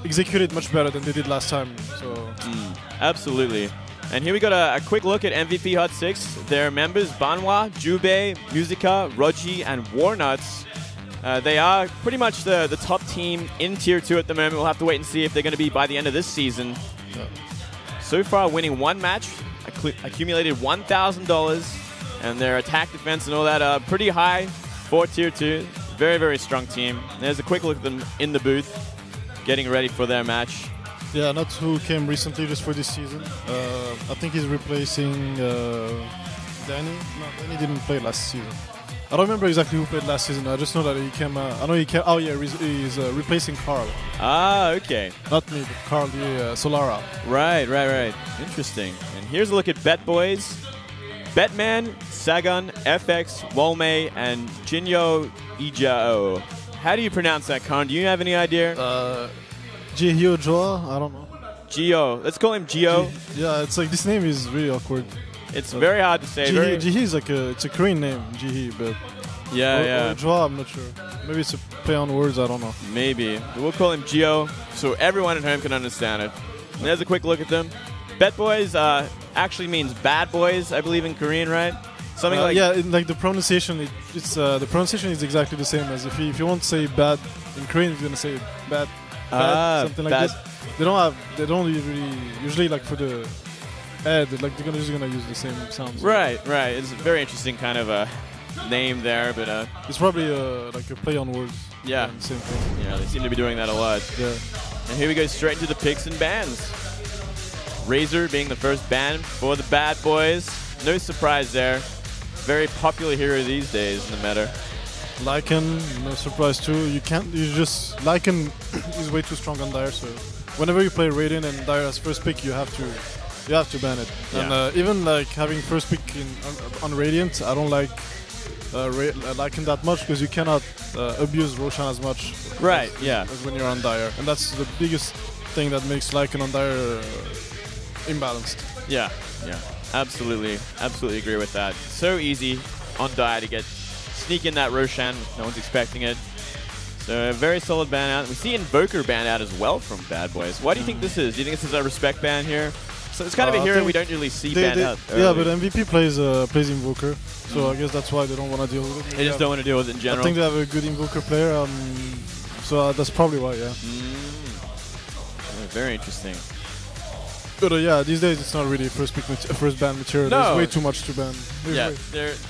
execute it much better than they did last time. So absolutely. And here we got a quick look at MVP Hot6. Their members, Banwa, Jube, Musica, Roji, and Warnuts. They are pretty much the top team in Tier 2 at the moment. We'll have to wait and see if they're going to be by the end of this season. Yeah. So far, winning one match, accumulated $1,000, and their attack, defense, and all that are pretty high for Tier 2. Very, very strong team. There's a quick look at them in the booth, getting ready for their match. Yeah, not who came recently just for this season. I think he's replacing Danny. No, Danny didn't play last season. I don't remember exactly who played last season. I just know that he came. I know he came. Oh yeah, he's replacing Carl. Ah, okay. Not me, but Carl, the Solara. Right. Interesting. And here's a look at Bet-Boys. Betman, Sagan, FX, Wolme, and Jinyo Ijao. How do you pronounce that, Con? Do you have any idea? Gio Joa? I don't know. Gio. Let's call him Gio. Yeah, it's like this name is really awkward. It's very hard to say. Jihi is like it's a Korean name, Jihi, but or Joa, I'm not sure. Maybe it's a play on words, I don't know. Maybe. We'll call him Gio so everyone at home can understand it. And there's a quick look at them. Bet-Boys actually means bad boys, I believe, in Korean, right? Something like like the pronunciation. The pronunciation is exactly the same as if you want to say bad in Korean, you're gonna say bad, something like this. They don't usually like for the they're just gonna use the same sounds. Right. It's a very interesting kind of a name there, but it's probably like a play on words. Yeah, same thing. Yeah, they seem to be doing that a lot. Yeah. And here we go straight into the picks and bans. Razor being the first ban for the Bad Boys. No surprise there. Very popular hero these days in the meta. Lycan, no surprise too. Lycan is way too strong on Dire, so whenever you play Raiden and Dire as first pick, you have to ban it. Yeah. And even like having first pick on Radiant, I don't like Lycan that much because you cannot abuse Roshan as much. Right. As when you're on Dire, and that's the biggest thing that makes Lycan on Dire imbalanced. Yeah. Absolutely agree with that. So easy on Dire to sneak in that Roshan. No one's expecting it. So a very solid ban out. We see Invoker ban out as well from Bad Boys. Why do you think this is? Do you think this is a respect ban here? So it's kind of a hero we don't really see banned out early. Yeah, but MVP plays Invoker, so I guess that's why they don't want to deal with it. They just don't want to deal with it in general. I think they have a good Invoker player, so that's probably why, yeah. Very interesting. But yeah, these days it's not really first ban material. No. There's way too much to ban.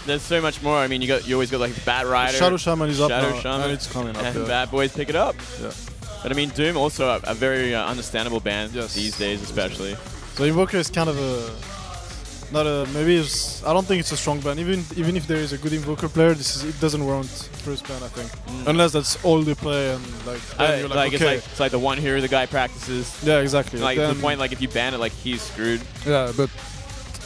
There's so much more. I mean, you always got like the Bat Rider. Shadow Shaman is up Shadow now, Shaman, and it's coming up. And Bad Boys pick it up. Yeah. But I mean, Doom also a very understandable ban these days, especially. So Invoker is kind of I don't think it's a strong ban. Even if there is a good Invoker player, it doesn't warrant first ban, I think. Unless that's all they play and you're like okay. It's like the one hero the guy practices. Yeah, exactly. Like to the point, like if you ban it, like he's screwed. Yeah, but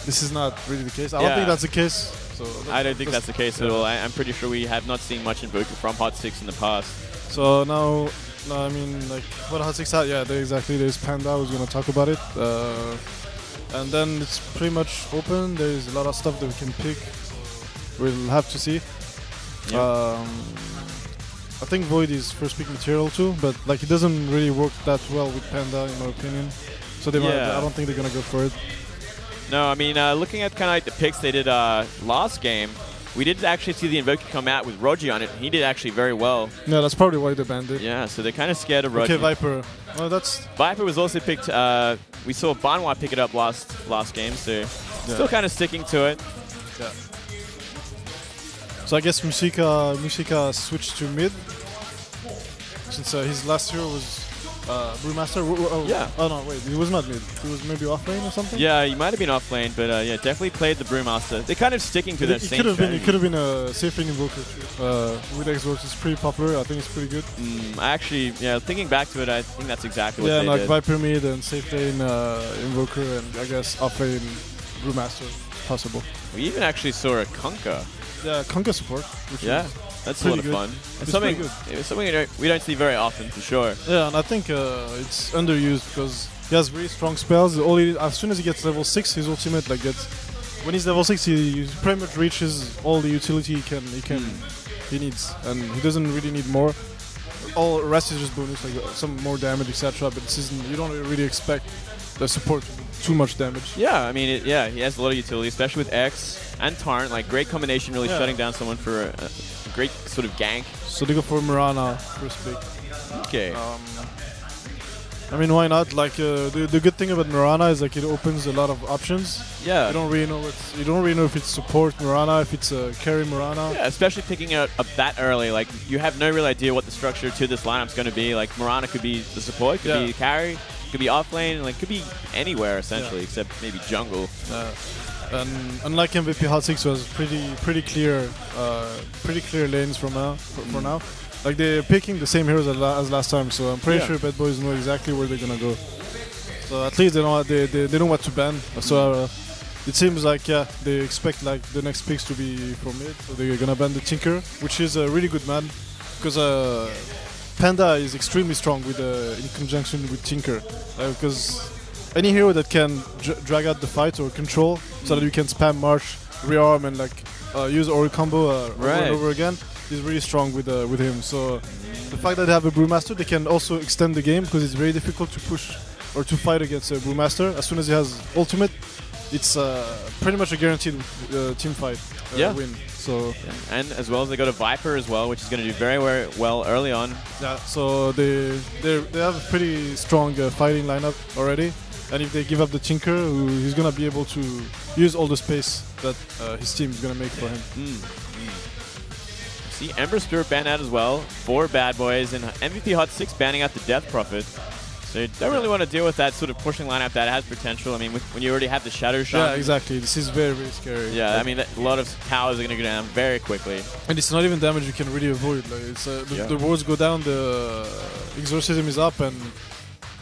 this is not really the case. I don't think that's the case. So I don't think that's the case at all. I'm pretty sure we have not seen much Invoker from Hot6 in the past. So now, I mean, like what Hot6 had, there's Panda who's gonna talk about it. And then it's pretty much open. There's a lot of stuff that we can pick. We'll have to see. Yeah. I think Void is first pick material too, but like it doesn't really work that well with Panda in my opinion. So I don't think they're gonna go for it. No, I mean looking at kind of like the picks they did last game, we did actually see the Invoker come out with Roji on it, and he did actually very well. Yeah, that's probably why they banned it. Yeah, so they're kind of scared of Roji. Okay, Viper. Well, Viper was also picked. We saw Banwa pick it up last game, so still kind of sticking to it. Yeah. So I guess Musica switched to mid since his last hero was Brewmaster. Yeah. Oh no, wait, he was not mid. He was maybe off lane or something. Yeah, he might have been off lane, but yeah, definitely played the Brewmaster. They're kind of sticking to their same strategy. It could have been a safe lane Invoker too. With Xbox, it's pretty popular. I think it's pretty good. Actually, thinking back to it, I think that's exactly what they did. Yeah, like Viper mid and safe lane Invoker and I guess off lane Brewmaster possible. We even actually saw a Kunkka. Yeah, Kunkka support. That's a lot of fun. It's something we don't see very often, for sure. Yeah, and I think it's underused because he has very strong spells. As soon as he gets level 6, his ultimate when he's level 6, he pretty much reaches all the utility he needs, and he doesn't really need more. all the rest is just bonus, like some more damage, etc. But this isn't. You don't really expect the support to do too much damage. Yeah, I mean, yeah, he has a lot of utility, especially with X and Tarn. Like, great combination, really shutting down someone for a great sort of gank. So they go for Mirana first pick. Okay. I mean, why not? Like the good thing about Mirana is like it opens a lot of options. Yeah. You don't really know if it's support Mirana, if it's carry Mirana. Yeah, especially picking it up that early. Like, you have no real idea what the structure to this lineup's going to be. Like, Mirana could be the support, could be carry, could be offlane, like could be anywhere essentially, except maybe jungle. And unlike MVP, Hot6 was pretty clear lanes for now. Like they're picking the same heroes as last time, so I'm pretty sure Betboys know exactly where they're gonna go. So at least they know what to ban. So it seems like they expect like the next picks to be from mid. So they're gonna ban the Tinker, which is a really good man because Panda is extremely strong with in conjunction with Tinker, because any hero that can drag out the fight or control so that you can spam march, rearm, and like use Ori combo over and over again is really strong with him. So the fact that they have a Brewmaster, they can also extend the game because it's very difficult to push or to fight against a Brewmaster. As soon as he has ultimate, it's pretty much a guaranteed team fight win. So and as well as they go to Viper as well, which is going to do very, very well early on. Yeah, so they have a pretty strong fighting lineup already. And if they give up the Tinker, he's going to be able to use all the space that his team is going to make for him. See Ember Spirit banned out as well for Betboys, and MVP Hot6 banning out the Death Prophet. So you don't really want to deal with that sort of pushing lineup that has potential. I mean, when you already have the Shadow Shaman. Yeah, exactly. This is very, very scary. Yeah, like, I mean, a lot of towers are going to go down very quickly. And it's not even damage you can really avoid. Like, it's the wards go down, the Exorcism is up, and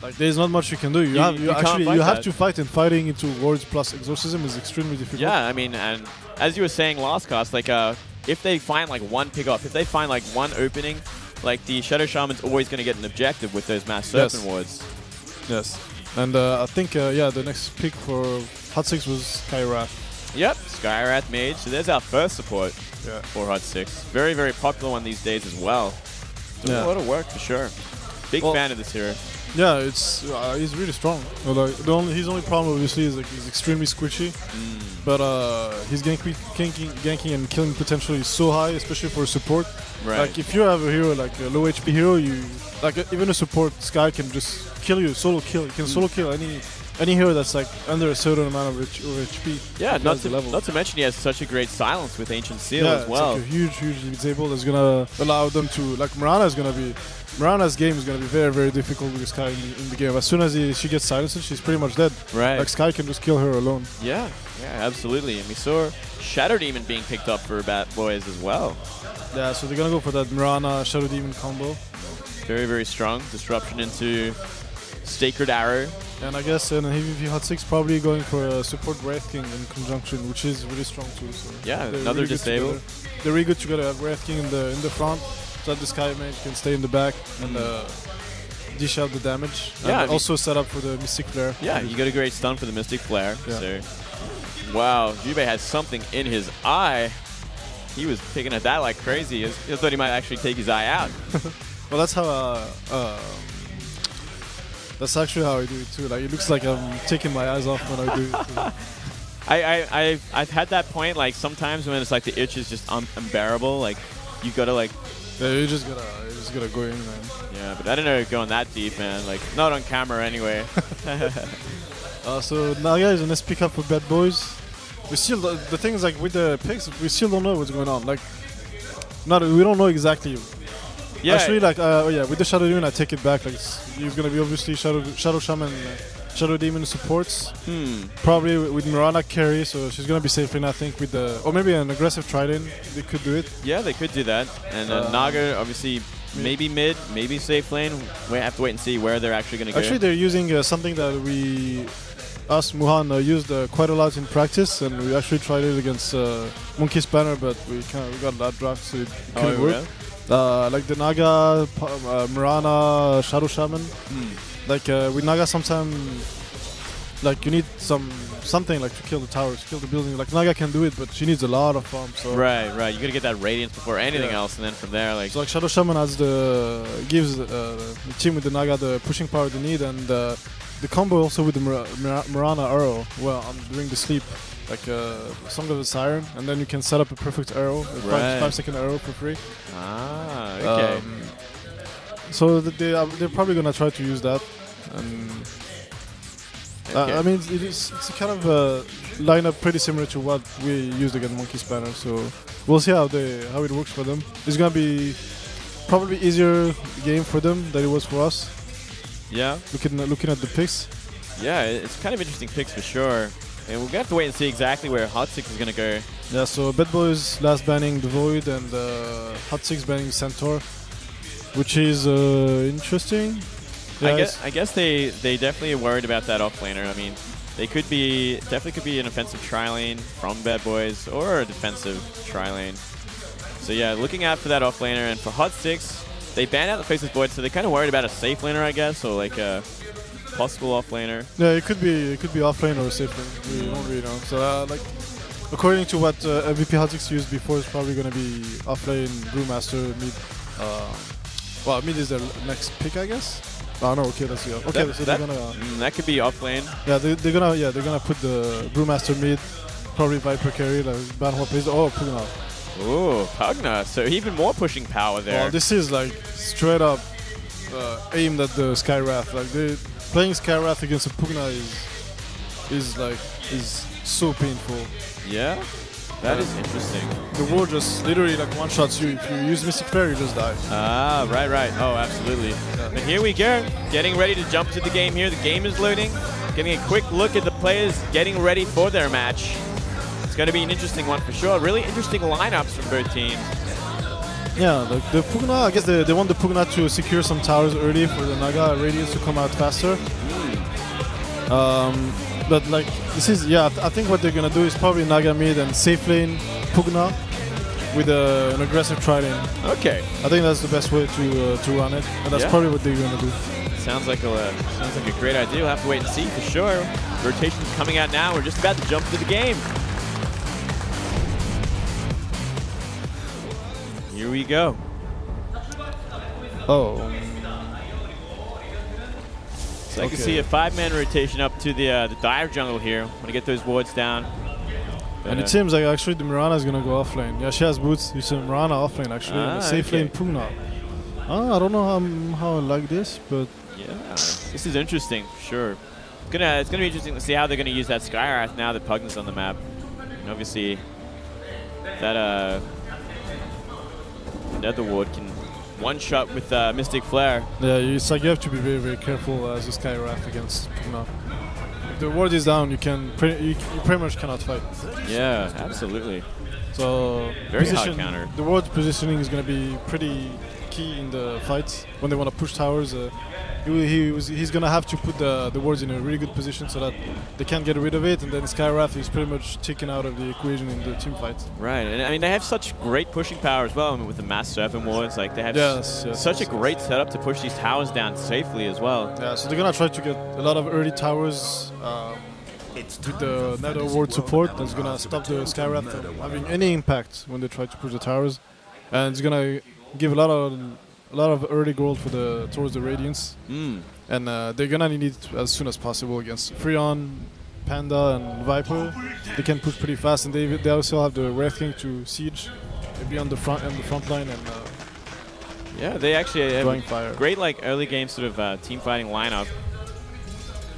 like there's not much you can do. You have to fight, and fighting into wards plus Exorcism is extremely difficult. Yeah, I mean, and as you were saying last cast, like if they find like one pick off, if they find like one opening, like the Shadow Shaman's always going to get an objective with those Mass Serpent wards. Yes. And I think, the next pick for Hot6 was Skyrath. Yep, Skyrath Mage. So there's our first support for Hot6. Very, very popular one these days as well. Doing a lot of work for sure. Big fan of this hero. Yeah, he's really strong. Like, his only problem obviously is like he's extremely squishy, but his ganking and killing potential is so high, especially for support. Right. Like if you have a hero like a low HP hero, even a support Sky can just kill you, solo kill. You can solo kill any hero that's like under a certain amount of HP. Yeah, not to mention he has such a great silence with Ancient Seal as well. It's like a huge disable that's gonna allow them to Mirana's game is going to be very, very difficult with Sky in the game. As soon as she gets silenced, she's pretty much dead. Right. Like Sky can just kill her alone. Yeah, absolutely. And we saw Shadow Demon being picked up for Betboys as well. Yeah, so they're going to go for that Mirana Shadow Demon combo. Very, very strong. Disruption into Sacred Arrow. And I guess MVP Hot6 probably going for a support Wraith King in conjunction, which is really strong too. So yeah, another really disable. They're really good together. Have Wraith King in the front, so that the Sky Mage can stay in the back and dish out the damage. Yeah, and also set up for the Mystic Flare. Yeah, you got a great stun for the Mystic Flare. Yeah. So, wow, Jubei has something in his eye. He was picking at that like crazy. I thought he might actually take his eye out. Well, that's how. That's actually how I do it too. Like it looks like I'm taking my eyes off when I do it. I've had that point like sometimes when it's like the itch is just unbearable. Like you gotta like. Yeah, you just gotta go in, man. Yeah, but I don't know going that deep, man. Like not on camera anyway. So now, guys, let's pick up for Betboys. We still the thing is like with the picks, we still don't know what's going on. Like, we don't know exactly. Yeah. Actually, like, with the Shadow Demon, I take it back. Like, he's gonna be obviously Shadow Shaman, Shadow Demon supports. Probably with Mirana carry, so she's gonna be safe in, I think, with or maybe an aggressive Trident. They could do it. Yeah, they could do that. And Naga, obviously, maybe mid, maybe safe lane. We have to wait and see where they're actually gonna go. Actually, they're using something that Muhan used quite a lot in practice, and we actually tried it against Monkey Spanner, but we got that draft, so it couldn't work. Yeah? Like the Naga, Mirana, Shadow Shaman. Like with Naga, sometimes like you need something like to kill the towers, to kill the building. Like Naga can do it, but she needs a lot of farm. So right. You gotta get that radiance before anything else, and then from there, like. So like Shadow Shaman gives the team with the Naga the pushing power they need, and the combo also with the Mirana arrow. Well, during the sleep, like Song of the Siren, and then you can set up a perfect arrow, a 5-second arrow for free. Ah, okay. So they're probably gonna try to use that, and I mean it's a kind of lineup pretty similar to what we used against Monkey Spanner. So we'll see how it works for them. It's gonna be probably easier game for them than it was for us. Yeah. Looking at the picks. Yeah, it's kind of interesting picks for sure. And we're gonna have to wait and see exactly where Hot6 is gonna go. Yeah, so Betboys last banning the Void and Hot6 banning Centaur, which is interesting. Yeah, I guess they definitely are worried about that offlaner. I mean, they definitely could be an offensive tri-lane from Betboys or a defensive tri-lane. So yeah, looking out for that offlaner. And for Hot6, they banned out the Faceless Void, so they're kind of worried about a safe laner, I guess, or like a possible offlaner. Yeah, it could be offlane or a safe lane. We don't really know. So like, according to what MVP Hot6 used before, it's probably gonna be offlane, Brewmaster, mid. Well, mid is their next pick, I guess. Oh no, okay, that's okay. So they're gonna. That could be offlane. Yeah, they're gonna put the Brewmaster mid, probably Viper carry, like Banhua plays. Oh, Pugna. Oh, Pugna. So even more pushing power there. Oh, this is like straight up aimed at the Skywrath. Like playing Skywrath against a Pugna is so painful. Yeah, that is interesting. The ward just literally like one shots you. If you use Mystic Flare, you just die. Ah, right. Oh, absolutely. Yeah. But here we go, getting ready to jump to the game here. The game is loading. Getting a quick look at the players getting ready for their match. It's going to be an interesting one for sure. Really interesting lineups from both teams. Yeah, like the Pugna, I guess they want the Pugna to secure some towers early for the Naga Radiance to come out faster. But like this is, yeah, I think what they're gonna do is probably Naga mid and safe lane Pugna with an aggressive tri-lane. Okay. I think that's the best way to run it, and that's probably what they're gonna do. Sounds like a great idea. We'll have to wait and see for sure. Rotation's coming out now. We're just about to jump to the game. Here we go. Oh. So I can see a 5-man rotation up to the dive jungle here. Want to get those wards down. And it seems like actually the Mirana is gonna go offlane. Yeah, she has boots. You see Mirana offlane actually. Safe lane Pugna. I don't know how I like this, but yeah, this is interesting. Sure. It's gonna be interesting to see how they're gonna use that Skywrath now that Pugna's on the map. And obviously that Nether ward can one-shot with Mystic Flare. Yeah, it's like you have to be very, very careful as a Skywrath against Pugna. If the ward is down, you pretty much cannot fight. Yeah, absolutely. So very hard counter. The ward positioning is going to be pretty key in the fights when they want to push towers. He's going to have to put the wards in a really good position so that they can't get rid of it, and then Skywrath is pretty much taken out of the equation in the team fight. Right, and I mean they have such great pushing power as well. I mean, with the mass serpent wards, like they have such a great setup to push these towers down safely as well. Yeah, so they're gonna try to get a lot of early towers with the Nether ward support. That's gonna stop the Skywrath from having any impact when they try to push the towers, and it's gonna give a lot of early gold towards the Radiance. And they're gonna need it as soon as possible against Freon, Panda, and Viper. They can push pretty fast, and they also have the Wraith King to siege. They'll be on the front line, and yeah, they actually have fire. Great like early game sort of team fighting lineup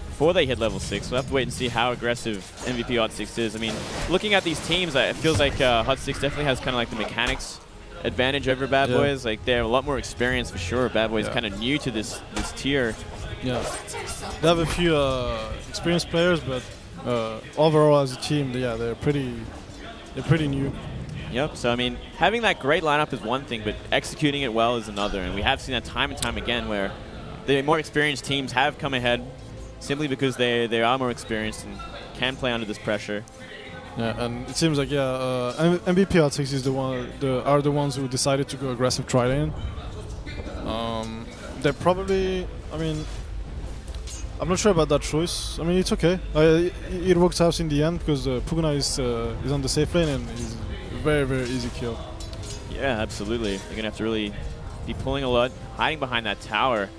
before they hit level 6. We'll have to wait and see how aggressive MVP Hot6 is. I mean, looking at these teams, it feels like Hot6 definitely has kind of like the mechanics advantage over Betboys. Like they're a lot more experienced for sure. Betboys kind of new to this tier. Yeah, they have a few experienced players, but overall as a team, they're pretty new. Yep. So I mean, having that great lineup is one thing, but executing it well is another. And we have seen that time and time again, where the more experienced teams have come ahead simply because they are more experienced and can play under this pressure. Yeah, and it seems like MVP Hot6 is are the ones who decided to go aggressive tri-lane. They're probably, I mean, I'm not sure about that choice. I mean, it's okay. It works out in the end because Pugna is on the safe lane and is a very, very easy kill. Yeah, absolutely. You're going to have to really be pulling a lot, hiding behind that tower.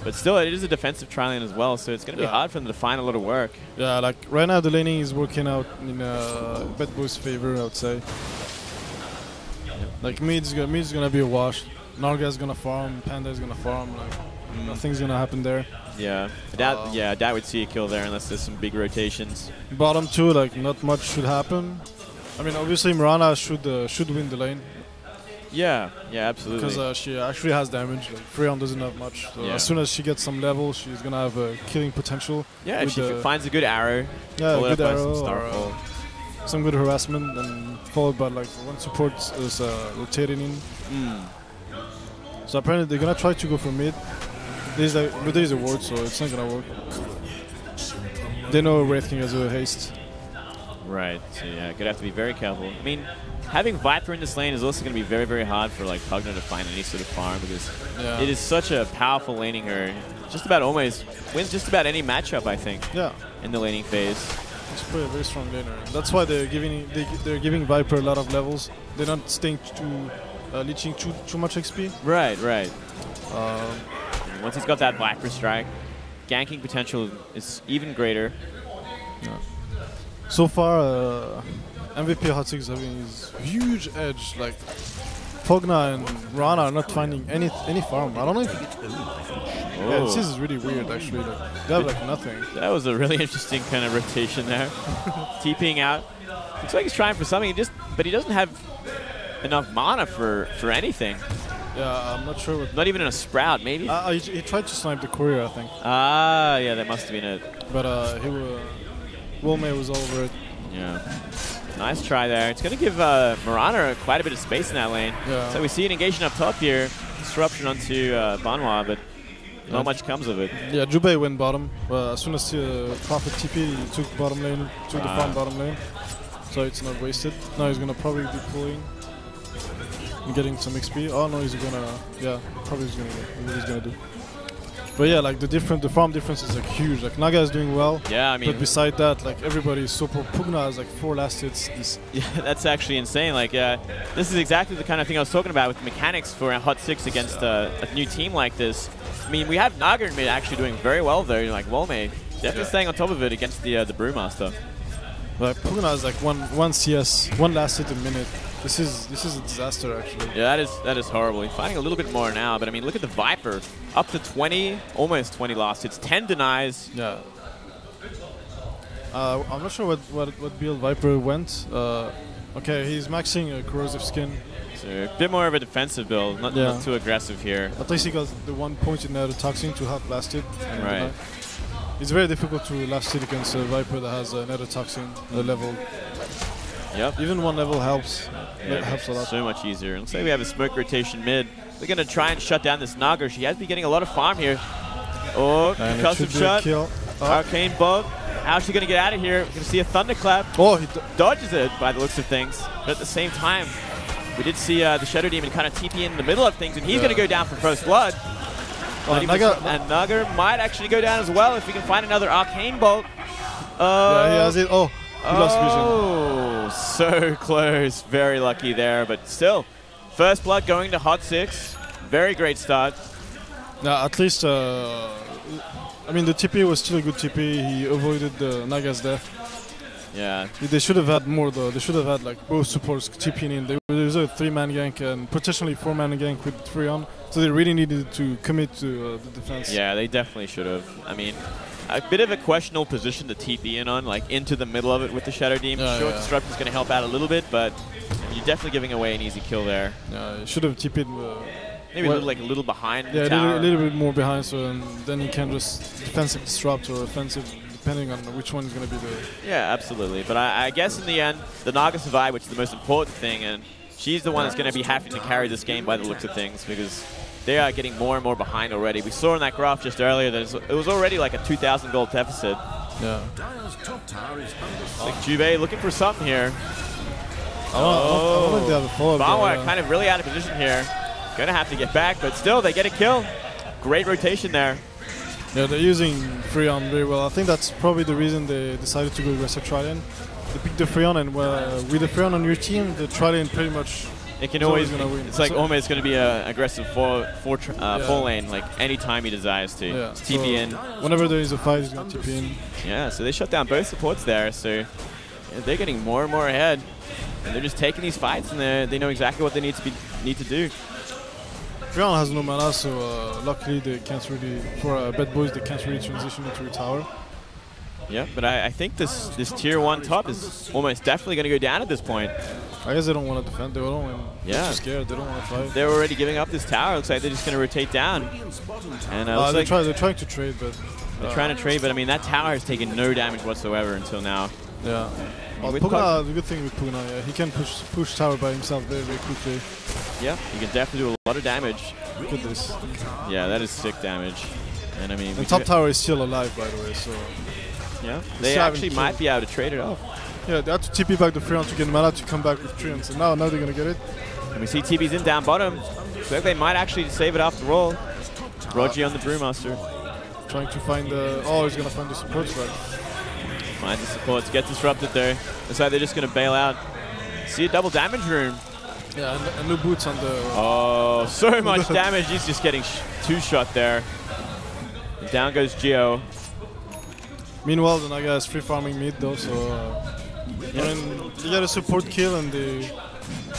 But still, it is a defensive tri lane as well, so it's going to be hard for them to find a lot of work. Yeah, like right now the laning is working out in Betboys' favor, I would say. Like mid's gonna be a wash. Narga's gonna farm, Panda's gonna farm. Like nothing's gonna happen there. Yeah, that would see a kill there unless there's some big rotations. Bottom two, like not much should happen. I mean, obviously Mirana should win the lane. Yeah, absolutely. Because she actually has damage. Like, Freon doesn't have much. So as soon as she gets some level, she's gonna have a killing potential. Yeah, if she finds a good arrow. Yeah, a good arrow or some good harassment, and followed by like one support is rotating in. So apparently they're gonna try to go for mid. But there's a ward, so it's not gonna work. They know Wraith King has a haste. Right. So yeah, gonna have to be very careful. I mean, having Viper in this lane is also going to be very, very hard for like Pugna to find any sort of farm because it is such a powerful laning her. Just about always wins just about any matchup, I think. Yeah. In the laning phase. She's a very strong laner. That's why they're giving Viper a lot of levels. They're not staying leeching too much XP. Right. Once he's got that Viper strike, ganking potential is even greater. Yeah. So far, MVP Hot6 having his huge edge. Like Pugna and Rana are not finding any farm. I don't know if this is really weird actually. Like, they have like nothing. That was a really interesting kind of rotation there. TPing out. Looks like he's trying for something. But he doesn't have enough mana for anything. Yeah, I'm not sure what. Not even in a Sprout, maybe. He tried to snipe the courier, I think. Yeah, that must have been it. But Wilmay was over it. Yeah. Nice try there. It's going to give Mirana quite a bit of space in that lane. Yeah. So we see an engagement up top here. Disruption onto Banwa, but not much comes of it. Yeah, Jubei went bottom. As soon as Prophet TP, he took bottom lane, took the farm bottom lane. So it's not wasted. Now he's going to probably be pulling and getting some XP. Oh no, he's going to, probably he's going to get what he's going to do. But yeah, like the farm difference is like huge. Like Naga is doing well. Yeah, I mean. But beside that, like everybody is so pro. Pugna has like 4 last hits. Yeah, that's actually insane. Like this is exactly the kind of thing I was talking about with the mechanics for Hot6 against a new team like this. I mean, we have Naga in mid actually doing very well though. Like Wolmay definitely staying on top of it against the Brewmaster. Like Pugna has like one CS, 1 last hit a minute. This is a disaster actually. Yeah, that is horrible. He's finding a little bit more now, but I mean, look at the Viper, up to 20, almost 20 last hits, 10 denies. Yeah. I'm not sure what build Viper went. Okay, he's maxing a corrosive skin. So a bit more of a defensive build, not too aggressive here. At least he got the 1 point in Netotoxin to help last hit. Right. It's very difficult to last hit against a Viper that has a Netotoxin level. Yep. Even 1 level helps. Yeah, it helps a lot. So much easier. Looks like we have a smoke rotation mid. They're going to try and shut down this Naga. She has been getting a lot of farm here. Oh, concussive shot. Arcane Bolt. How's she going to get out of here? We're going to see a Thunderclap. Oh, he dodges it by the looks of things. But at the same time, we did see the Shadow Demon kind of TP in the middle of things, and he's going to go down for first blood. And Naga might actually go down as well if we can find another Arcane Bolt. Yeah, he has it. Oh, he lost vision. Oh, so close. Very lucky there, but still. First blood going to Hot6. Very great start. Yeah, at least, I mean, the TP was still a good TP. He avoided the Naga's death. Yeah. They should have had more, though. They should have had, like, both supports TPing in. There was a 3-man gank and potentially 4-man gank with Freon. So they really needed to commit to the defense. Yeah, they definitely should have. I mean, a bit of a questionable position to TP in on, like into the middle of it with the Shadow Demon. Sure, Disrupt is going to help out a little bit, but you're definitely giving away an easy kill there. Yeah, you should have TP'd. Maybe a little behind the tower. a little bit more behind, so then you can just defensive disrupt or offensive, depending on which one is going to be the... Yeah, absolutely. But I guess in the end, the Naga survived, which is the most important thing, and she's the one that's going to be having to carry this game by the looks of things, because they are getting more and more behind already. We saw in that graph just earlier that it was already like a 2,000 gold deficit. Yeah. Like Juve looking for something here. I don't think they have a follow-up. Banwa kind of really out of position here. Gonna have to get back, but still they get a kill. Great rotation there. Yeah, they're using Freon very well. I think that's probably the reason they decided to go aggressive Trillian. They picked the Freon, and with the Freon on your team, the Trillian pretty much it can always gonna win. It's like almost going to be an aggressive full lane, like any time he desires to. Yeah. Just TP in. Whenever there is a fight, he's going to TP in. Yeah, so they shut down both supports there, so yeah, they're getting more and more ahead. And they're just taking these fights, and they know exactly what they need to do. Freon has no mana, so luckily they can't really, for Betboys, they can't really transition into a tower. Yeah, but I think this tier 1 top is almost definitely going to go down at this point. I guess they don't want to defend. They don't. Yeah. They're scared. They don't want to fight. They're already giving up this tower. Looks like they're just going to rotate down. And they're trying to trade, but they're trying to trade. But I mean, that tower has taken no damage whatsoever until now. Yeah. Pugna, the good thing with Pugna, yeah, he can push tower by himself very, very quickly. Yeah, he can definitely do a lot of damage. Look at this. Yeah, that is sick damage. And I mean, the top tower is still alive, by the way. So yeah, they actually might be able to trade it off. Yeah, they had to TP back the Freon to get mana to come back with Treant. So now they're gonna get it. And we see TP's in down bottom. So they might actually save it after all. Rogi on the Brewmaster. Trying to find the. Oh, he's gonna find the supports right. Find the supports. Get disrupted there. Looks like they're just gonna bail out. See a double damage room. Yeah, and no boots on the. Oh, so much damage. He's just getting two-shot there. And down goes Geo. Meanwhile, the Naga is free farming mid though, so you get a support kill and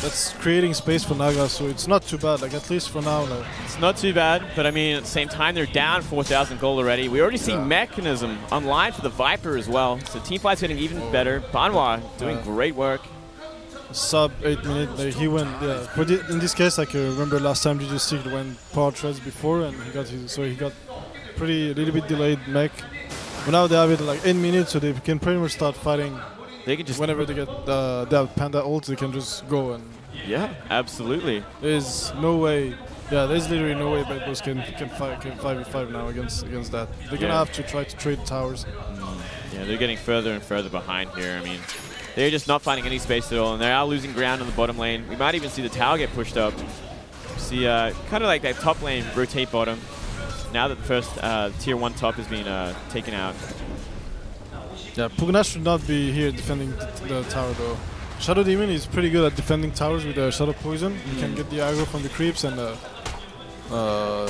that's creating space for Naga, so it's not too bad. Like at least for now, like. It's not too bad, but I mean at the same time they're down 4,000 gold already. We already see Mechanism online for the Viper as well, so teamfight's getting even better. Banwa doing great work. Sub 8 minutes, like he went. Yeah, but in this case, like remember last time DJ6 went power treads before, and he got a little bit delayed mech. But now they have it like 8 minutes, so they can pretty much start fighting. They can just whenever they get their Panda ult, they can just go and. Yeah, absolutely. There's no way. Yeah, there's literally no way Betboys can 5v5 now against that. They're gonna have to try to trade towers. Yeah, they're getting further and further behind here. I mean, they're just not finding any space at all, and they are losing ground in the bottom lane. We might even see the tower get pushed up. See, kind of like that top lane rotate bottom. Now that the first tier 1 top has been taken out. Yeah, Pugna should not be here defending the tower though. Shadow Demon is pretty good at defending towers with Shadow Poison. He can get the aggro from the creeps and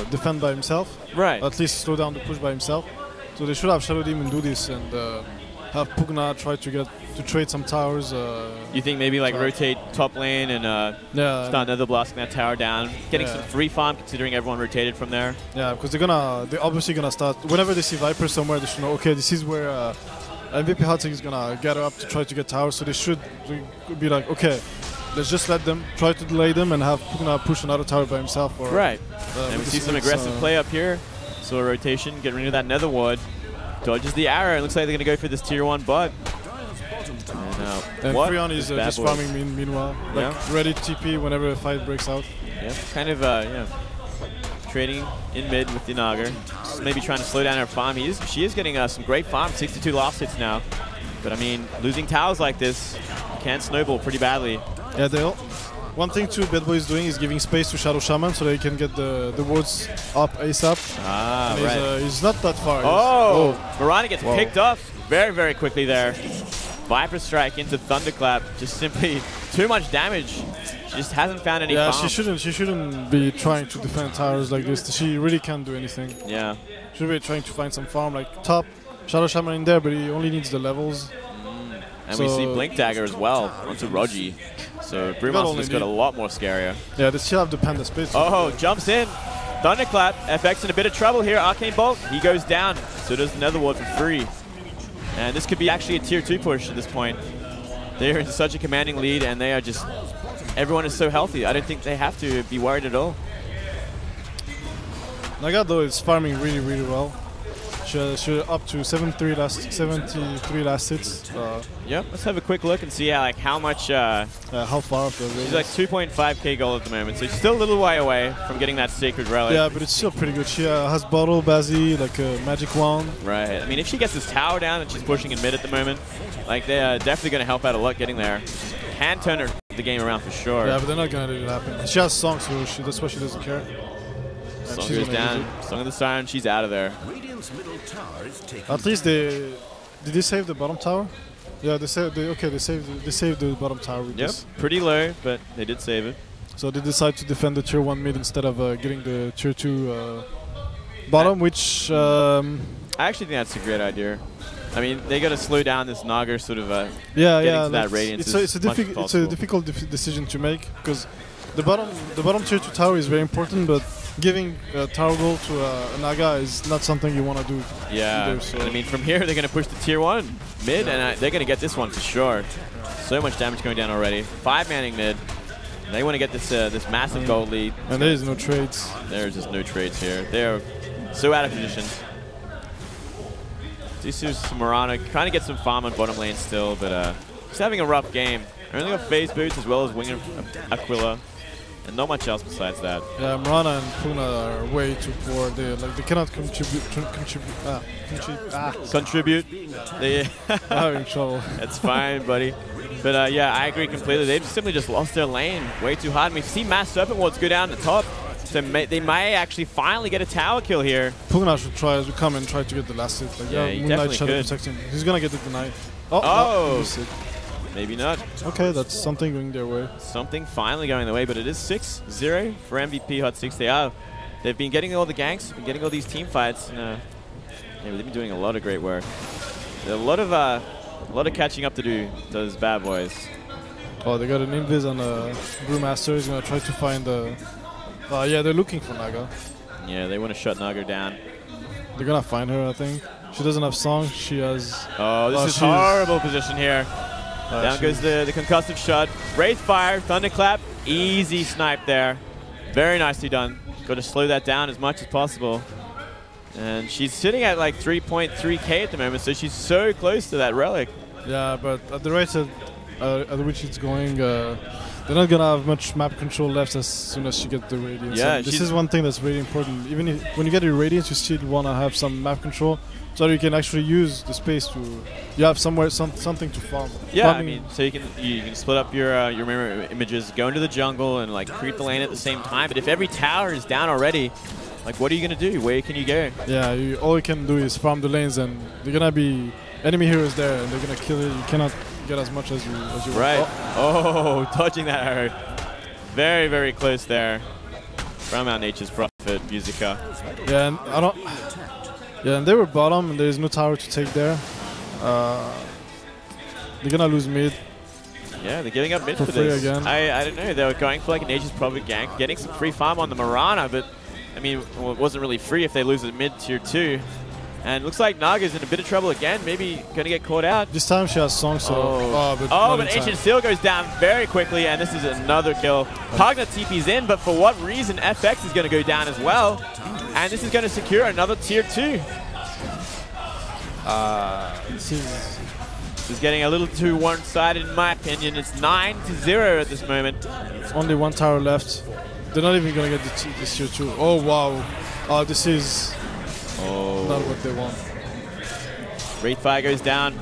defend by himself. Right. At least slow down the push by himself. So they should have Shadow Demon do this and have Pugna try to trade some towers. You think maybe like rotate top lane and start another blasting that tower down, getting some free farm considering everyone rotated from there. Yeah, because they're obviously gonna start whenever they see Viper somewhere. They should know, okay, this is where MVP Hot6 is gonna gather up to try to get towers. So they should be like, okay, let's just let them try to delay them and have Pugna push another tower by himself. Or, right. And we see some aggressive play up here. So a rotation, get rid of that nether ward. Dodges the arrow. It looks like they're going to go for this tier 1 bot. And Freon is just farming meanwhile. Ready to TP whenever a fight breaks out. Yeah, kind of trading in mid with the Naga. Just maybe trying to slow down her farm. She is getting some great farm, 62 last hits now. But I mean, losing towers like this can snowball pretty badly. Yeah, one thing too Betboys is doing is giving space to Shadow Shaman so they can get the wards up ASAP. Ah, right. He's not that far. Mirani gets picked off very, very quickly there. Viper Strike into Thunderclap. Just simply too much damage. She just hasn't found any farm. She shouldn't be trying to defend towers like this. She really can't do anything. Yeah. She should be trying to find some farm like top. Shadow Shaman in there, but he only needs the levels. And we see Blink Dagger as well onto Rogi. So Brewmaster's got a lot more scarier. Yeah, they still have the Panda space. Oh, jumps in. Thunderclap. FX in a bit of trouble here. Arcane Bolt. He goes down. So does another ward for free. And this could be actually a tier 2 push at this point. They're in such a commanding lead, and they are just... Everyone is so healthy. I don't think they have to be worried at all. Naga, though, is farming really, really well. She's up to 73 last hits. Yep, let's have a quick look and see how much... how far off the race. She's like 2.5k gold at the moment, so she's still a little way away from getting that Sacred Relic. Yeah, but it's still pretty good. She has Bottle, Bazzi, like a Magic Wand. Right. I mean, if she gets this tower down and she's pushing in mid at the moment, like they're definitely going to help out a lot getting there. Can turn the game around for sure. Yeah, but they're not going to let it happen. She has songs, so that's why she doesn't care. Song goes down. Song of the Siren. She's out of there. At least did they save the bottom tower? Yeah, they saved. They saved the bottom tower. With this. Pretty low, but they did save it. So they decide to defend the tier 1 mid instead of getting the tier 2 bottom, which I actually think that's a great idea. I mean, they got to slow down this Naga sort of getting to that radiance. It's a difficult decision to make because the bottom tier 2 tower is very important, but giving tower gold to a Naga is not something you want to do. Yeah, either, so. I mean, from here they're going to push the tier 1 mid, and they're going to get this one for sure. So much damage going down already. 5-manning mid. They want to get this this massive gold lead. And there is no trades. There's just no trades here. They're so out of position. Disu's Marana kind of gets some farm on bottom lane still, but he's having a rough game. Only got phase boots as well as Wing of Aquila, and not much else besides that. Yeah, Marana and Puna are way too poor. They cannot contribute. Contribute. They I'm having trouble. That's fine, buddy. But yeah, I agree completely. They've simply just lost their lane way too hard. And we've seen Mass Serpent Wards go down the top. So they may actually finally get a tower kill here. Pugna should try to come and try to get the last hit. Like, yeah, he Moonlight definitely Shadow could. protects him. He's gonna get the deny. Oh! No, maybe not. Okay, that's something going their way. Something finally going their way, but it is 6-0 for MVP Hot6. They've been getting all the ganks, been getting all these team fights. Yeah, they've been doing a lot of great work. A lot of catching up to do, those bad boys. Oh, they got an invis on a Brewmaster. He's gonna try to find the. Yeah, they're looking for Naga. Yeah, they want to shut Naga down. They're gonna find her, I think. She doesn't have song. She has. Oh, this is horrible position here. Down goes the concussive shot. Wraith Fire, Thunderclap, easy snipe there. Very nicely done. Got to slow that down as much as possible. And she's sitting at like 3.3k at the moment, so she's so close to that relic. Yeah, but at the rate at which it's going, they're not gonna have much map control left as soon as she gets the radiance. Yeah, this is one thing that's really important. Even if, when you get your radiance, you still wanna have some map control, so you can actually use the space to. You have somewhere something to farm. Yeah, I mean, so you can split up your mirror images, go into the jungle, and like creep the lane at the same time. But if every tower is down already, like what are you gonna do? Where can you go? Yeah, all you can do is farm the lanes, and they're gonna be enemy heroes there, and they're gonna kill it. You cannot get as much as you want. Right. Oh, dodging that arrow. Very, very close there. From our Nature's Prophet, Musica. Yeah, and I don't. Yeah, and they were bottom, and there's no tower to take there. They're gonna lose mid. Yeah, they're giving up mid for free this. again. I don't know. They were going for like a Nature's Prophet gank, getting some free farm on the Marana, but I mean, well, it wasn't really free if they lose at mid tier 2. And looks like Naga's in a bit of trouble again. Maybe gonna get caught out. This time she has song, so. But Ancient Seal goes down very quickly, and this is another kill. Pugna TP's in, but for what reason? FX is gonna go down as well, and this is gonna secure another tier 2. This is getting a little too one-sided in my opinion. It's 9-0 at this moment. Only one tower left. They're not even gonna get this tier 2. Oh wow! This is. Not what they want. Wraith Fire goes down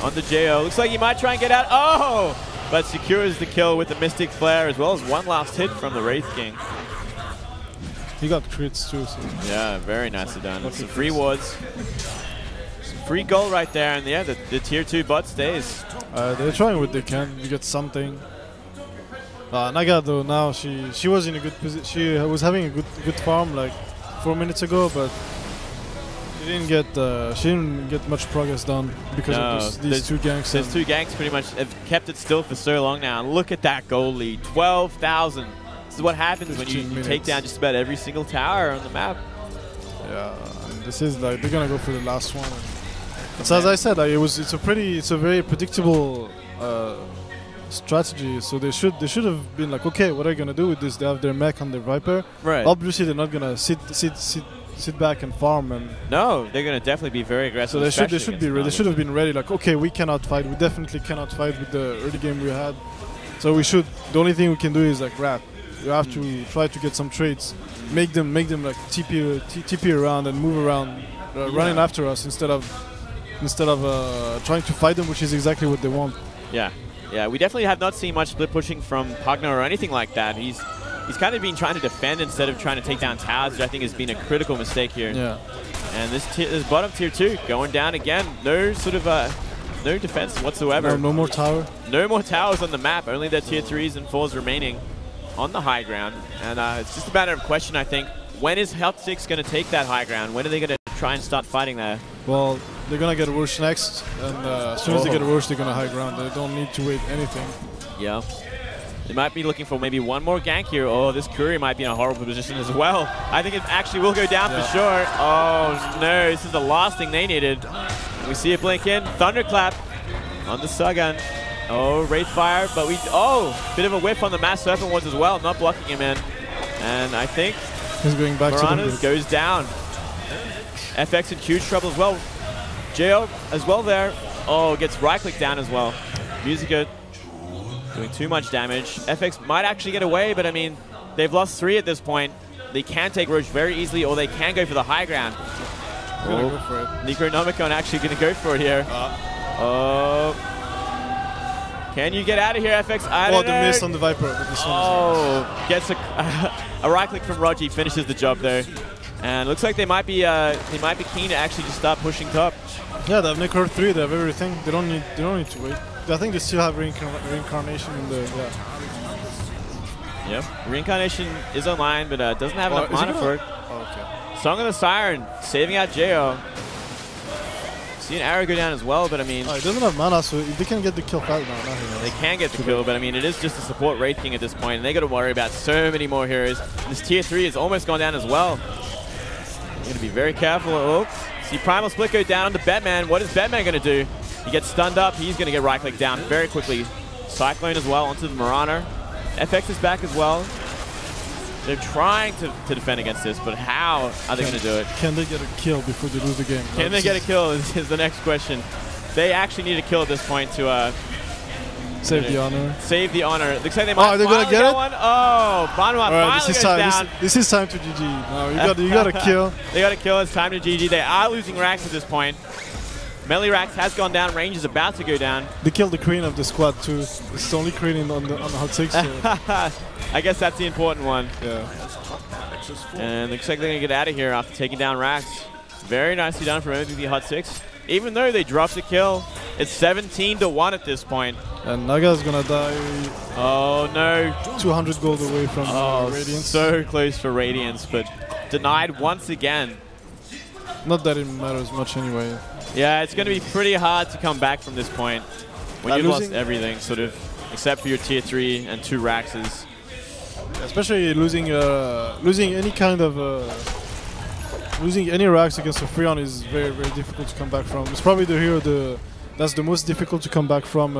on the JO. Looks like he might try and get out. Oh! But secures the kill with the Mystic Flare as well as one last hit from the Wraith King. He got crits too. So. Yeah, very nicely done. Some free wards. Some free gold right there. And yeah, the tier 2 bot stays. They're trying what they can. You get something. Naga though, now she was in a good position. She was having a good farm like 4 minutes ago, but she didn't get much progress done because of these two ganks. Those two ganks pretty much have kept it still for so long now. Look at that gold lead, 12,000. This is what happens when you take down just about every single tower on the map. Yeah, and this is like they're gonna go for the last one. So as I said, like, it's a very predictable strategy. So they should have been like, okay, what are you gonna do with this? They have their mech on their Viper. Right. Obviously, they're not gonna sit back and farm. And no, they're gonna definitely be very aggressive. So they should have been ready. Like, okay, we cannot fight. We definitely cannot fight with the early game we had. So we should. The only thing we can do is like wrap. We have to try to get some trades, make them like TP around and move around, running after us instead of trying to fight them, which is exactly what they want. Yeah, we definitely have not seen much split pushing from Pugna or anything like that. He's he's kind of been trying to defend instead of trying to take down towers, which I think has been a critical mistake here. Yeah. And this bottom tier 2 going down again. No sort of no defense whatsoever. No more tower. No more towers on the map. Only their tier 3s and 4s remaining on the high ground. And it's just a matter of question, I think. When is Hot6 going to take that high ground? When are they going to try and start fighting there? Well, they're going to get Rush next. And as soon as they get Rush, they're going to high ground. They don't need to wait anything. Yeah. They might be looking for maybe one more gank here. Oh, this Courier might be in a horrible position as well. I think it actually will go down for sure. Oh, no. This is the last thing they needed. We see it blink in. Thunderclap on the Sagan. Oh, Wraithfire. But bit of a whiff on the Mass Serpent Wards as well. Not blocking him in. And I think he's going back Piranhas to goes down. FX in huge trouble as well. Jo as well there. Oh, gets right-click down as well. Musica doing too much damage. FX might actually get away, but I mean, they've lost 3 at this point. They can take Roche very easily, or they can go for the high ground. Go for it. Necronomicon actually going to go for it here. Oh. Can you get out of here, FX? I don't know. The miss on the Viper. But this one gets a right-click from Rogi, finishes the job there. And looks like they might be keen to actually just start pushing top. Yeah, they have Necro 3, they have everything. They don't need to wait. I think they still have Reincarnation in the Yep. Reincarnation is online, but doesn't have enough mana for it. Oh, okay. Song of the Siren, saving out Jo. See an arrow go down as well, but I mean... it doesn't have mana, so if they can get the kill fast, they can get the kill, but I mean, it is just a support Wraith King at this point, and they got to worry about so many more heroes. This tier 3 has almost gone down as well. You're going to be very careful. Oh, see Primal Split go down on the Batman. What is Batman going to do? He gets stunned up. He's going to get right-click down very quickly. Cyclone as well onto the Marana. FX is back as well. They're trying to defend against this, but how are they going to do it? Can they get a kill before they lose the game? Can they get a kill is the next question. They actually need a kill at this point to save the honor. Save the honor. Looks like they might they're going to get it? One. Oh, Banwa finally goes down. This is time to GG. No, you got to kill. They got to kill. It's time to GG. They are losing racks at this point. Melee Rax has gone down. Range is about to go down. They killed the queen of the squad too. It's the only queen on the Hot6. So. I guess that's the important one. Yeah. And looks like they're going to get out of here after taking down Rax. Very nicely done from MVP Hot6. Even though they dropped the kill, it's 17-1 at this point. And Naga's going to die. Oh no. 200 gold away from Radiance. So close for Radiance, but denied once again. Not that it matters much anyway. Yeah, it's going to be pretty hard to come back from this point when you've lost everything, sort of, except for your tier 3 and 2 Raxes. Especially losing any kind of losing any Rax against a Freon is very, very difficult to come back from. It's probably the hero that's the most difficult to come back from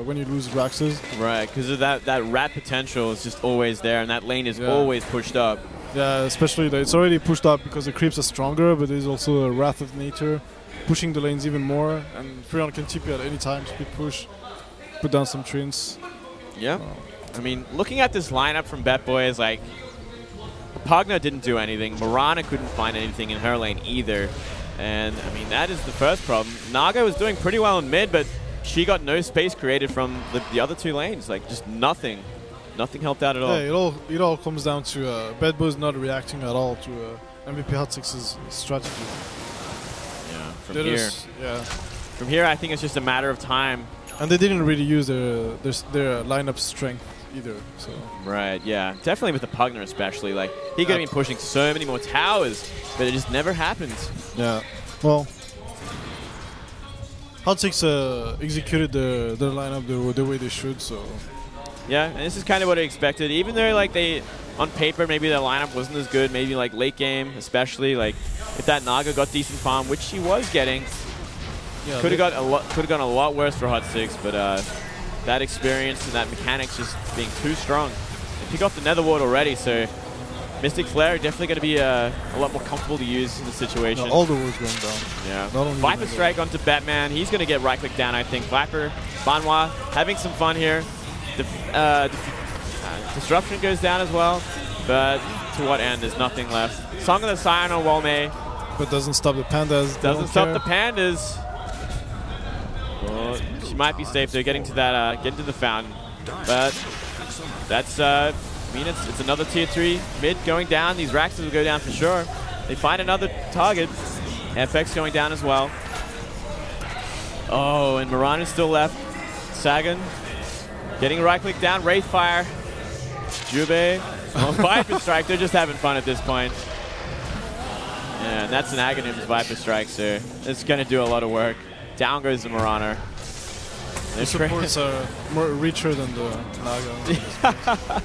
when you lose Raxes. Right, because of that rat potential is just always there, and that lane is always pushed up. Yeah, especially it's already pushed up because the creeps are stronger, but there's also a Wrath of Nature pushing the lanes even more, and Freon can TP at any time, speed push, put down some treants. Yeah. I mean, looking at this lineup from Betboys, like, Pugna didn't do anything. Marana couldn't find anything in her lane either. And, I mean, that is the first problem. Naga was doing pretty well in mid, but she got no space created from the other 2 lanes. Like, just nothing. Nothing helped out at all. Yeah, it all comes down to Betboys not reacting at all to MVP Hot6's strategy. Yeah, from here, I think it's just a matter of time. And they didn't really use their lineup strength either. So. Right, yeah. Definitely with the Pugner especially. Like, he could have been pushing so many more towers, but it just never happens. Yeah. Well, Hot6 executed their lineup the way they should, so... Yeah, and this is kind of what I expected. Even though, like, on paper, maybe their lineup wasn't as good, maybe, like, late game, especially, like, if that Naga got decent farm, which she was getting, could have gone a lot worse for Hot6, but that experience and that mechanics just being too strong. They pick off the Nether Ward already, so Mystic Flare definitely going to be a lot more comfortable to use in the situation. No, all the wards going down. Yeah. Viper Strike onto Batman. He's going to get right-click down, I think. Viper, Banwa, having some fun here. Disruption goes down as well, but to what end? There's nothing left. Song of the Siren on Walmei. But doesn't stop the Pandas. Doesn't stop the Pandas. Well, she might be safe. They're getting to that, getting to the fountain. But that's I mean, it's another tier 3 mid going down. These Raxes will go down for sure. They find another target. FX going down as well. Oh, and Moran is still left. Sagan getting right click down. Wraithfire. Jube. Oh, Viper Strike. They're just having fun at this point. Yeah, and that's an Aghanim's Viper Strike, so it's going to do a lot of work. Down goes the Marauder. The supports are more richer than the Naga.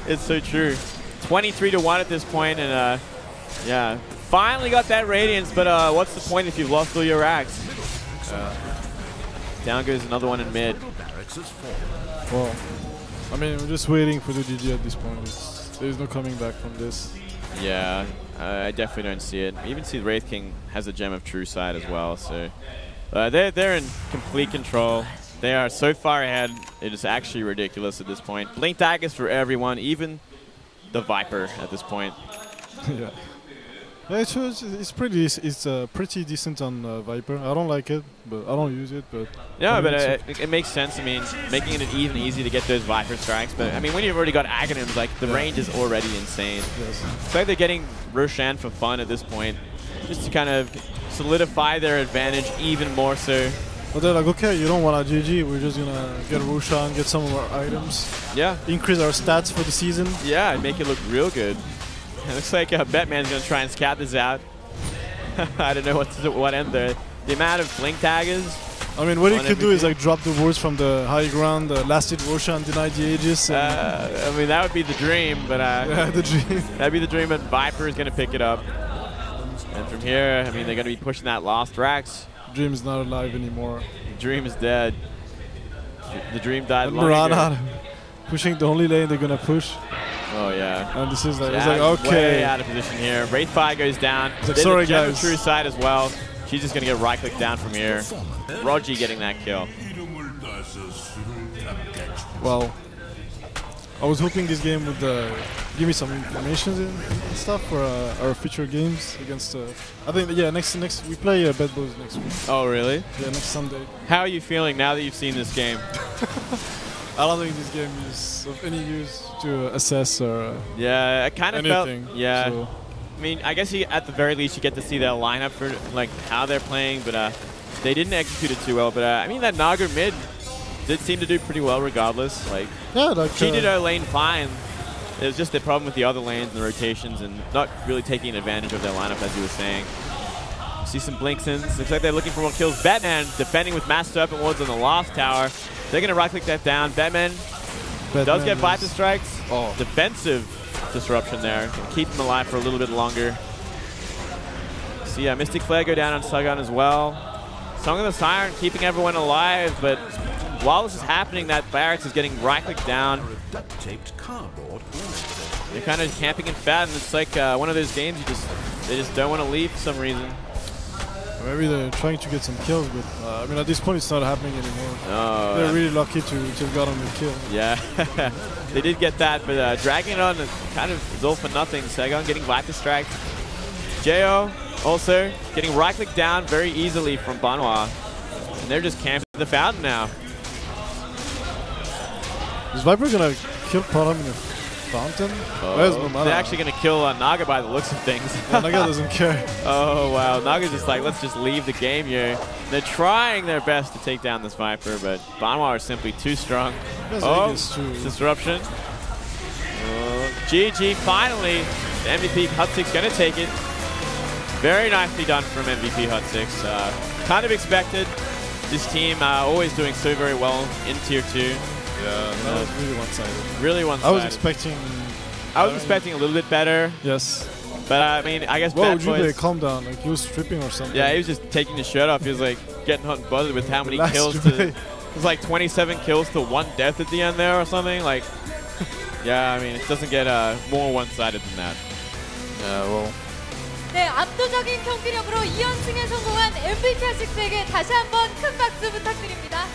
It's so true. 23-1 at this point, and yeah, finally got that Radiance, but what's the point if you've lost all your racks? Down goes another one in mid. Well, I mean, we're just waiting for the GG at this point. There's no coming back from this. Yeah, I definitely don't see it. We even see Wraith King has a Gem of True Sight as well, so they're in complete control. They are so far ahead, it is actually ridiculous at this point. Blink daggers for everyone, even the Viper at this point. Yeah. Yeah, it's pretty decent on Viper. I don't like it, but I don't use it. But yeah, but it makes sense. I mean, making it even easy to get those Viper strikes. But I mean, when you've already got Aghanims, like the range is already insane. Yes. It's like they're getting Roshan for fun at this point, just to kind of solidify their advantage even more so. But they're like, okay, you don't want a GG. We're just gonna get Roshan, get some of our items. Yeah. Increase our stats for the season. Yeah, and make it look real good. It looks like Betman's going to try and scout this out. I don't know what end there. The amount of blink daggers. I mean, what he could do is like drop the wards from the high ground, lasted Roshan, denied the Aegis. I mean, that would be the dream, but yeah, the dream. That'd be the dream, but Viper is going to pick it up. And from here, I mean, they're going to be pushing that last Rax. Dream is not alive anymore. The dream is dead. The dream died long ago. Pushing the only lane they're going to push. Oh, yeah. And this is like, it's like, okay. Way out of position here. Wraithfire goes down. Like, sorry, guys. True side as well. She's just going to get right-click down from here. Rogi getting that kill. Well, I was hoping this game would give me some information and stuff for our future games against. I think next we play Betboys next week. Oh, really? Yeah, next Sunday. How are you feeling now that you've seen this game? I don't think this game is of any use to assess or yeah, I kind of anything. Felt yeah. So. I mean, I guess at the very least you get to see their lineup for like how they're playing, but they didn't execute it too well. But I mean, that Naga mid did seem to do pretty well regardless. Like, yeah, like she did her lane fine. It was just the problem with the other lanes and the rotations and not really taking advantage of their lineup, as you were saying. See some blinksins. Looks like they're looking for more kills. Batman defending with Mass Serpent Wards on the last tower. They're going to right-click that down. Batman does get Viper strikes. Oh. Defensive disruption there. Can keep him alive for a little bit longer. See Mystic Flare go down on Sagan as well. Song of the Siren keeping everyone alive, but while this is happening, that Barracks is getting right-clicked down. They're kind of camping in fat, and it's like one of those games they just don't want to leave for some reason. Maybe they're trying to get some kills, but I mean, at this point, it's not happening anymore. Oh, they're really lucky to have gotten the kill. Yeah, they did get that, but dragging it on kind of is all for nothing. Sagan getting Viper striked. Jo also getting right-click down very easily from Banwa. And they're just camping the fountain now. Is Viper going to kill Param in the fountain? They're actually going to kill Naga by the looks of things. Yeah, Naga doesn't care. Oh, wow. Naga's just like, let's just leave the game here. They're trying their best to take down this Viper, but Banwa are simply too strong. Oh, disruption. GG, finally. The MVP Hot6 going to take it. Very nicely done from MVP Hot6. Kind of expected. This team always doing so very well in Tier 2. Yeah, that was really one-sided. Really one-sided. I was expecting a little bit better. Yes. But I mean, I guess Whoa, Jube, calm down. Like, he was stripping or something. Yeah, he was just taking his shirt off. He was like getting hot and bothered with how many kills. It was like 27 kills to 1 death at the end there or something. Like, yeah, I mean, it doesn't get more one-sided than that. Yeah, well. 네, 압도적인 경기력으로 2연승에 성공한 MVP 핫6에게 다시 한번 큰 박수 부탁드립니다.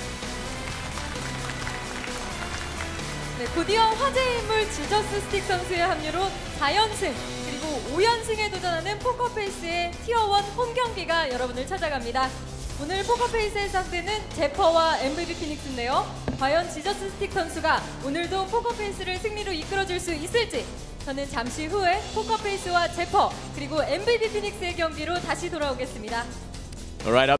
네, 곧이어 화제의 인물 지저스 스틱 선수의 합류로 4연승 그리고 5연승에 도전하는 포커페이스의 티어1 홈 경기가 여러분을 찾아갑니다. 오늘 포커페이스의 상대는 제퍼와 MVP 피닉스인데요. 과연 지저스 스틱 선수가 오늘도 포커페이스를 승리로 이끌어줄 수 있을지 저는 잠시 후에 포커페이스와 제퍼 그리고 MVP 피닉스의 경기로 다시 돌아오겠습니다. All right, up.